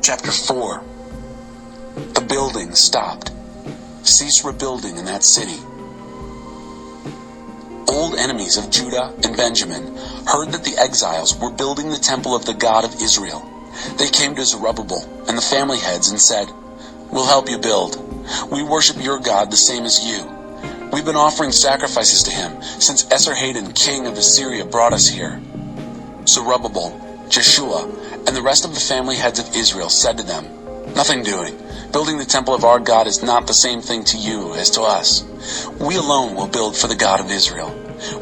Chapter 4. The building stopped. Cease rebuilding in that city. Old enemies of Judah and Benjamin heard that the exiles were building the temple of the God of Israel. They came to Zerubbabel and the family heads and said, "We'll help you build. We worship your God the same as you. We've been offering sacrifices to him since Esarhaddon, king of Assyria, brought us here." Zerubbabel, Jeshua, and the rest of the family heads of Israel said to them, "Nothing doing. Building the temple of our God is not the same thing to you as to us. We alone will build for the God of Israel.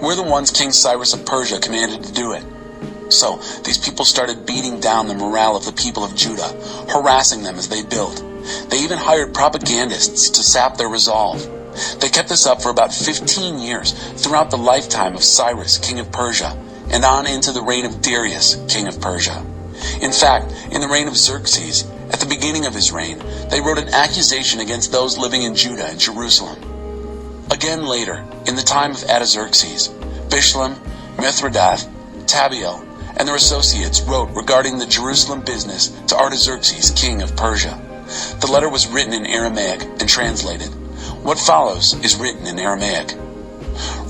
We're the ones King Cyrus of Persia commanded to do it." So these people started beating down the morale of the people of Judah, harassing them as they built. They even hired propagandists to sap their resolve. They kept this up for about 15 years throughout the lifetime of Cyrus, king of Persia, and on into the reign of Darius, king of Persia. In fact, in the reign of Xerxes, at the beginning of his reign, they wrote an accusation against those living in Judah and Jerusalem. Again later, in the time of Artaxerxes, Bishlam, Mithridath, Tabeel, and their associates wrote regarding the Jerusalem business to Artaxerxes, king of Persia. The letter was written in Aramaic and translated. What follows is written in Aramaic.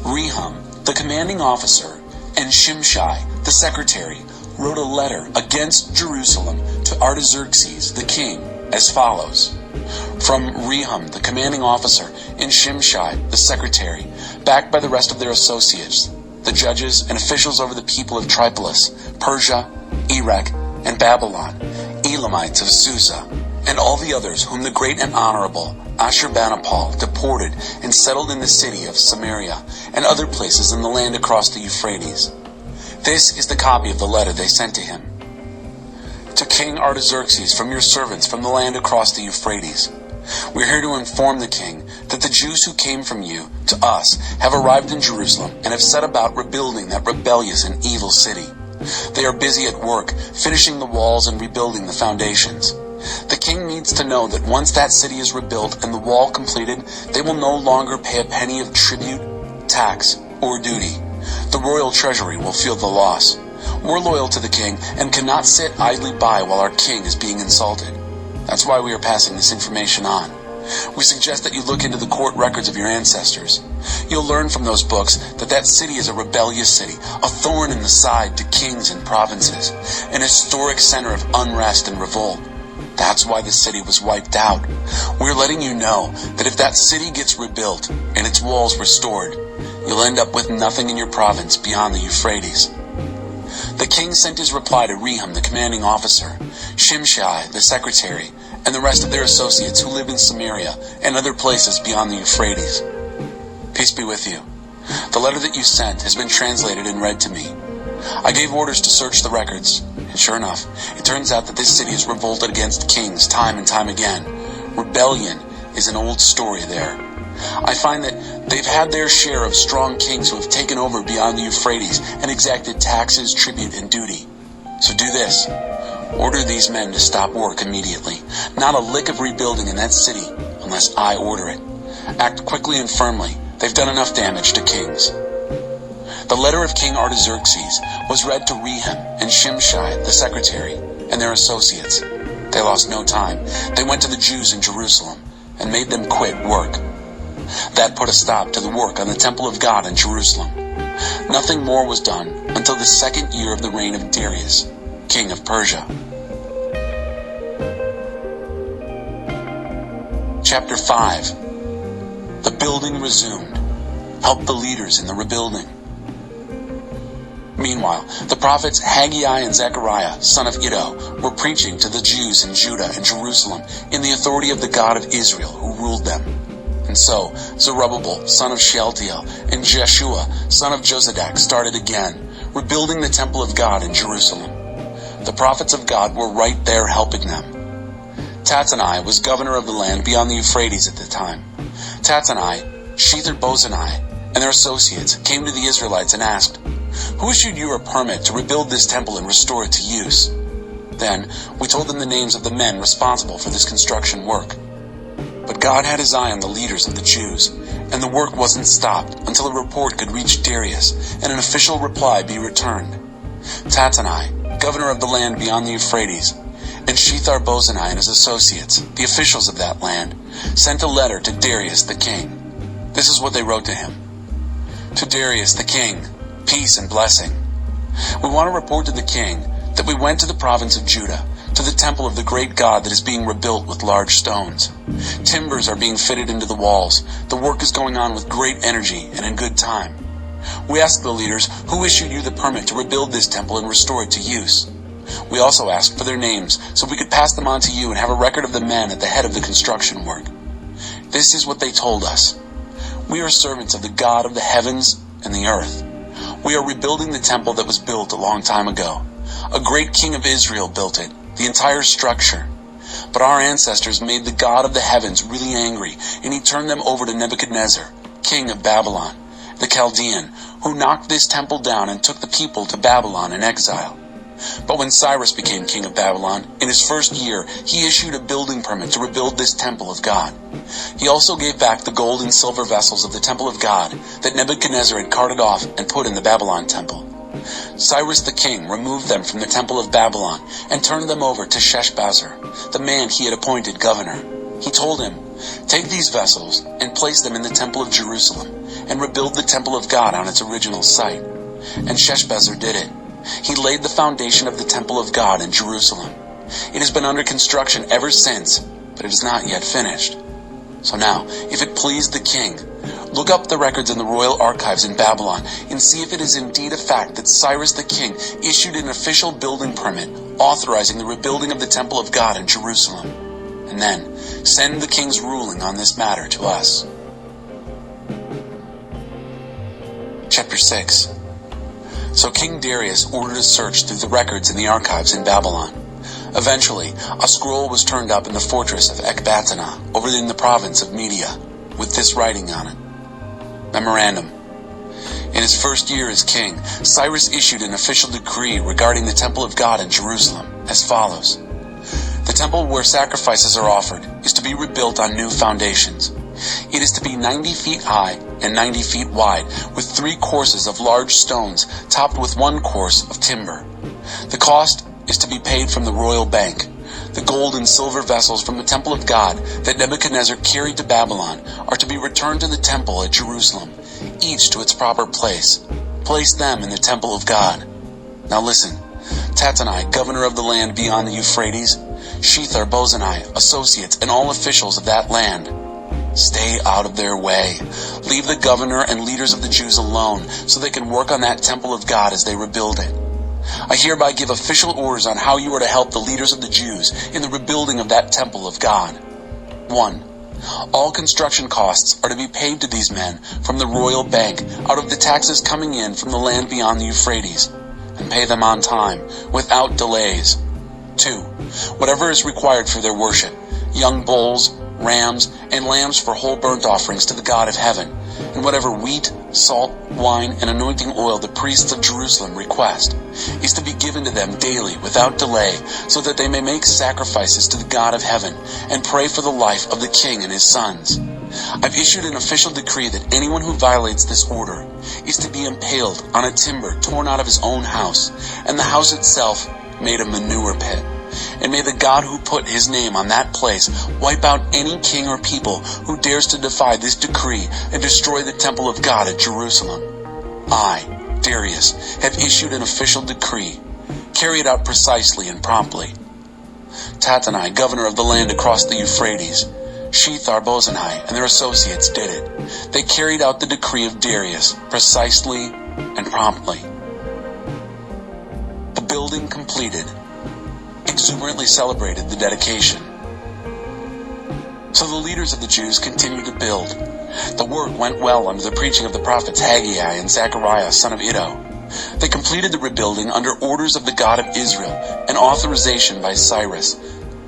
Rehum, the commanding officer, and Shimshai, the secretary, wrote a letter against Jerusalem to Artaxerxes, the king, as follows. From Rehum, the commanding officer, and Shimshai, the secretary, backed by the rest of their associates, the judges and officials over the people of Tripolis, Persia, Erech, and Babylon, Elamites of Susa, and all the others whom the great and honorable Ashurbanipal deported and settled in the city of Samaria and other places in the land across the Euphrates. This is the copy of the letter they sent to him. To King Artaxerxes, from your servants from the land across the Euphrates. We are here to inform the king that the Jews who came from you to us have arrived in Jerusalem and have set about rebuilding that rebellious and evil city. They are busy at work, finishing the walls and rebuilding the foundations. The king needs to know that once that city is rebuilt and the wall completed, they will no longer pay a penny of tribute, tax, or duty. The royal treasury will feel the loss. We're loyal to the king and cannot sit idly by while our king is being insulted. That's why we are passing this information on. We suggest that you look into the court records of your ancestors. You'll learn from those books that that city is a rebellious city, a thorn in the side to kings and provinces, an historic center of unrest and revolt. That's why the city was wiped out. We're letting you know that if that city gets rebuilt and its walls restored, you'll end up with nothing in your province beyond the Euphrates. The king sent his reply to Rehum, the commanding officer, Shimshai, the secretary, and the rest of their associates who live in Samaria and other places beyond the Euphrates. Peace be with you. The letter that you sent has been translated and read to me. I gave orders to search the records, and sure enough, it turns out that this city has revolted against kings time and time again. Rebellion is an old story there. I find that they've had their share of strong kings who have taken over beyond the Euphrates and exacted taxes, tribute, and duty. So do this. Order these men to stop work immediately. Not a lick of rebuilding in that city unless I order it. Act quickly and firmly. They've done enough damage to kings. The letter of King Artaxerxes was read to Rehum and Shimshai, the secretary, and their associates. They lost no time. They went to the Jews in Jerusalem and made them quit work. That put a stop to the work on the temple of God in Jerusalem. Nothing more was done until the second year of the reign of Darius, king of Persia. Chapter 5. The building resumed. Help the leaders in the rebuilding. Meanwhile, the prophets Haggai and Zechariah, son of Iddo, were preaching to the Jews in Judah and Jerusalem in the authority of the God of Israel who ruled them. And so Zerubbabel, son of Shealtiel, and Jeshua, son of Jozadak, started again, rebuilding the temple of God in Jerusalem. The prophets of God were right there helping them. Tattenai was governor of the land beyond the Euphrates at the time. Tattenai, Shether-Bozenai, and their associates came to the Israelites and asked, "Who issued you a permit to rebuild this temple and restore it to use?" Then we told them the names of the men responsible for this construction work. But God had his eye on the leaders of the Jews, and the work wasn't stopped until a report could reach Darius and an official reply be returned. Tattenai, governor of the land beyond the Euphrates, And Shethar-bozenai and his associates, the officials of that land, sent a letter to Darius the king. This is what they wrote to him. To Darius the king, peace and blessing. We want to report to the king that we went to the province of Judah, to the temple of the great God that is being rebuilt with large stones. Timbers are being fitted into the walls. The work is going on with great energy and in good time. We asked the leaders who issued you the permit to rebuild this temple and restore it to use. We also asked for their names so we could pass them on to you and have a record of the men at the head of the construction work. This is what they told us. We are servants of the God of the heavens and the earth. We are rebuilding the temple that was built a long time ago. A great king of Israel built it, the entire structure. But our ancestors made the God of the heavens really angry, and he turned them over to Nebuchadnezzar, king of Babylon, the Chaldean, who knocked this temple down and took the people to Babylon in exile. But when Cyrus became king of Babylon, in his first year, he issued a building permit to rebuild this temple of God. He also gave back the gold and silver vessels of the temple of God that Nebuchadnezzar had carted off and put in the Babylon temple. Cyrus the king removed them from the temple of Babylon and turned them over to Sheshbazzar, the man he had appointed governor. He told him, "Take these vessels and place them in the temple of Jerusalem and rebuild the temple of God on its original site." And Sheshbazzar did it. He laid the foundation of the temple of God in Jerusalem. It has been under construction ever since, but it is not yet finished. So now, if it pleased the king, look up the records in the royal archives in Babylon and see if it is indeed a fact that Cyrus the king issued an official building permit authorizing the rebuilding of the temple of God in Jerusalem. And then, send the king's ruling on this matter to us. Chapter 6. So King Darius ordered a search through the records in the archives in Babylon. Eventually, a scroll was turned up in the fortress of Ecbatana, over in the province of Media, with this writing on it. Memorandum. In his first year as king, Cyrus issued an official decree regarding the temple of God in Jerusalem, as follows. The temple where sacrifices are offered is to be rebuilt on new foundations. It is to be 90 feet high and 90 feet wide, with 3 courses of large stones topped with 1 course of timber. The cost is to be paid from the royal bank. The gold and silver vessels from the temple of God that Nebuchadnezzar carried to Babylon are to be returned to the temple at Jerusalem, each to its proper place. Place them in the temple of God. Now listen, Tattenai, governor of the land beyond the Euphrates, Shethar-bozenai, associates, and all officials of that land. Stay out of their way. Leave the governor and leaders of the Jews alone so they can work on that temple of God as they rebuild it. I hereby give official orders on how you are to help the leaders of the Jews in the rebuilding of that temple of God. 1. All construction costs are to be paid to these men from the royal bank out of the taxes coming in from the land beyond the Euphrates, and pay them on time, without delays. 2. Whatever is required for their worship, young bulls, rams, and lambs for whole burnt offerings to the God of heaven, and whatever wheat, salt, wine, and anointing oil the priests of Jerusalem request, is to be given to them daily without delay, so that they may make sacrifices to the God of heaven and pray for the life of the king and his sons. I've issued an official decree that anyone who violates this order is to be impaled on a timber torn out of his own house, and the house itself made a manure pit. And may the God who put his name on that place wipe out any king or people who dares to defy this decree and destroy the temple of God at Jerusalem. I, Darius, have issued an official decree. Carry it out precisely and promptly. Tattenai, governor of the land across the Euphrates, Shethar-bozenai, and their associates did it. They carried out the decree of Darius precisely and promptly. The building completed. Exuberantly celebrated the dedication. So the leaders of the Jews continued to build. The work went well under the preaching of the prophets Haggai and Zechariah, son of Iddo. They completed the rebuilding under orders of the God of Israel and authorization by Cyrus,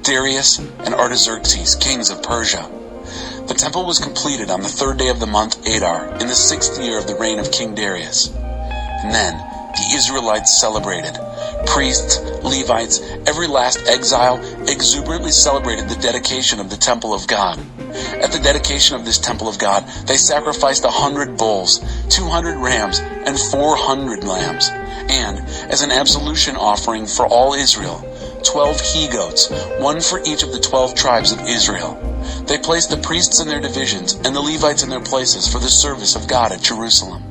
Darius, and Artaxerxes, kings of Persia. The temple was completed on the 3rd day of the month Adar, in the 6th year of the reign of King Darius. And then the Israelites celebrated. Priests, Levites, every last exile exuberantly celebrated the dedication of the temple of God. At the dedication of this temple of God, they sacrificed 100 bulls, 200 rams, and 400 lambs. And, as an absolution offering for all Israel, 12 he-goats, one for each of the 12 tribes of Israel. They placed the priests in their divisions and the Levites in their places for the service of God at Jerusalem,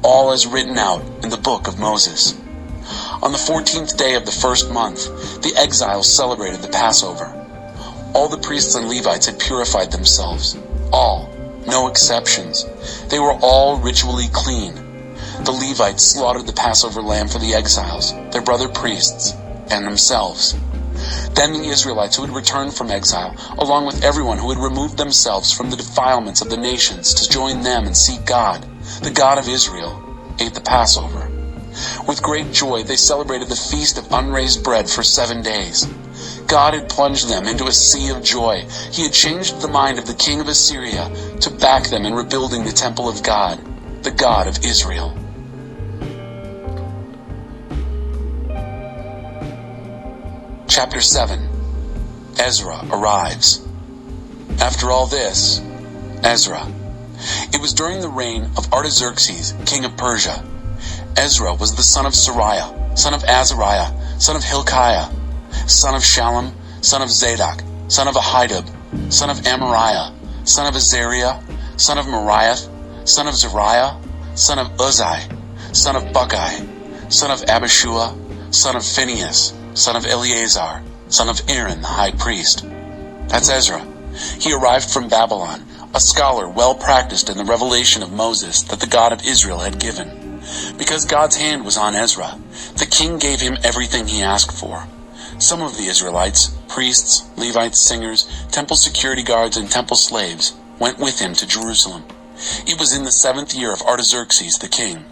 all as written out in the book of Moses. On the 14th day of the first month, the exiles celebrated the Passover. All the priests and Levites had purified themselves, all, no exceptions. They were all ritually clean. The Levites slaughtered the Passover lamb for the exiles, their brother priests, and themselves. Then the Israelites who had returned from exile, along with everyone who had removed themselves from the defilements of the nations to join them and seek God, the God of Israel, ate the Passover. With great joy they celebrated the feast of unraised bread for 7 days. God had plunged them into a sea of joy. He had changed the mind of the king of Assyria to back them in rebuilding the temple of God, the God of Israel. Chapter 7. Ezra arrives. After all this, Ezra. It was during the reign of Artaxerxes, king of Persia. Ezra was the son of Sariah, son of Azariah, son of Hilkiah, son of Shallum, son of Zadok, son of Ahitub, son of Amariah, son of Azariah, son of Moriath, son of Zariah, son of Uzai, son of Buckai, son of Abishua, son of Phinehas, son of Eleazar, son of Aaron the high priest. That's Ezra. He arrived from Babylon, a scholar well practiced in the revelation of Moses that the God of Israel had given. Because God's hand was on Ezra, the king gave him everything he asked for. Some of the Israelites, priests, Levites, singers, temple security guards, and temple slaves went with him to Jerusalem. It was in the 7th year of Artaxerxes the king.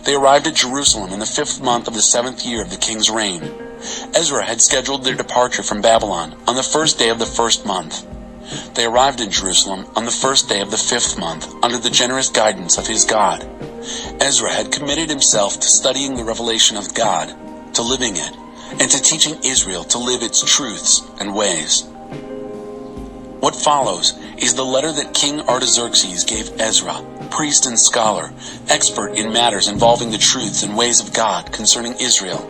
They arrived at Jerusalem in the 5th month of the 7th year of the king's reign. Ezra had scheduled their departure from Babylon on the 1st day of the 1st month. They arrived in Jerusalem on the 1st day of the 5th month under the generous guidance of his God. Ezra had committed himself to studying the revelation of God, to living it, and to teaching Israel to live its truths and ways. What follows is the letter that King Artaxerxes gave Ezra, priest and scholar, expert in matters involving the truths and ways of God concerning Israel.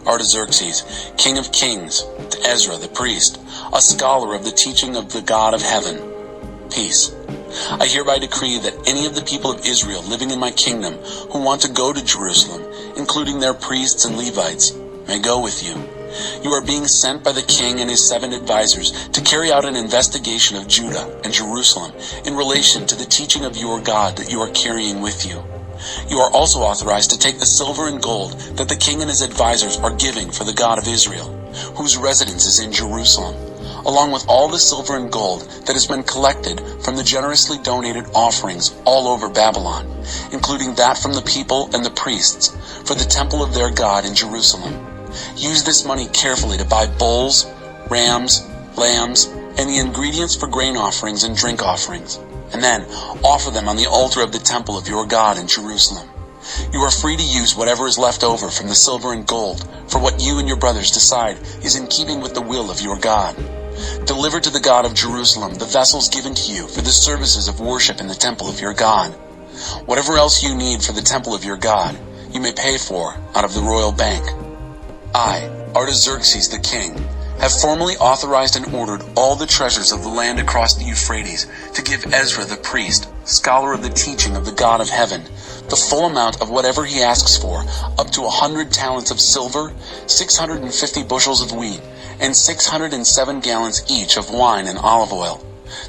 Artaxerxes, king of kings, to Ezra the priest, a scholar of the teaching of the God of heaven. Peace. I hereby decree that any of the people of Israel living in my kingdom who want to go to Jerusalem, including their priests and Levites, may go with you. You are being sent by the king and his 7 advisors to carry out an investigation of Judah and Jerusalem in relation to the teaching of your God that you are carrying with you. You are also authorized to take the silver and gold that the king and his advisors are giving for the God of Israel, whose residence is in Jerusalem, along with all the silver and gold that has been collected from the generously donated offerings all over Babylon, including that from the people and the priests for the temple of their God in Jerusalem. Use this money carefully to buy bulls, rams, lambs, and the ingredients for grain offerings and drink offerings, and then offer them on the altar of the temple of your God in Jerusalem. You are free to use whatever is left over from the silver and gold for what you and your brothers decide is in keeping with the will of your God. Deliver to the God of Jerusalem the vessels given to you for the services of worship in the temple of your God. Whatever else you need for the temple of your God, you may pay for out of the royal bank. I, Artaxerxes the king, have formally authorized and ordered all the treasures of the land across the Euphrates to give Ezra the priest, scholar of the teaching of the God of heaven, the full amount of whatever he asks for, up to 100 talents of silver, 650 bushels of wheat, and 607 gallons each of wine and olive oil.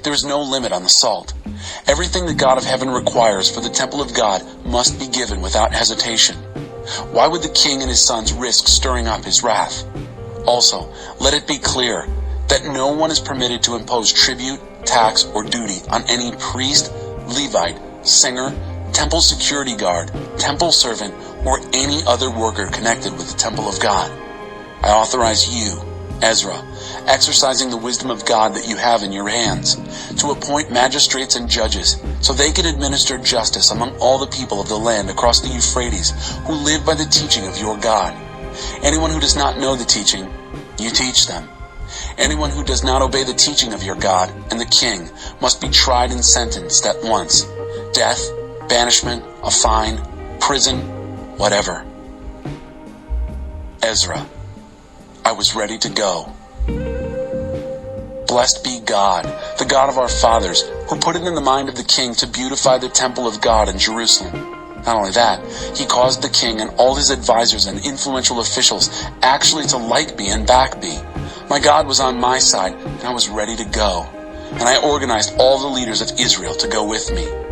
There is no limit on the salt. Everything the God of heaven requires for the temple of God must be given without hesitation. Why would the king and his sons risk stirring up his wrath? Also, let it be clear that no one is permitted to impose tribute, tax, or duty on any priest, Levite, singer, temple security guard, temple servant, or any other worker connected with the temple of God. I authorize you, Ezra, exercising the wisdom of God that you have in your hands, to appoint magistrates and judges so they can administer justice among all the people of the land across the Euphrates who live by the teaching of your God. Anyone who does not know the teaching, you teach them. Anyone who does not obey the teaching of your God and the king must be tried and sentenced at once. Death, banishment, a fine, prison, whatever. Ezra. I was ready to go. Blessed be God, the God of our fathers, who put it in the mind of the king to beautify the temple of God in Jerusalem. Not only that, he caused the king and all his advisors and influential officials actually to like me and back me. My God was on my side, and I was ready to go. And I organized all the leaders of Israel to go with me.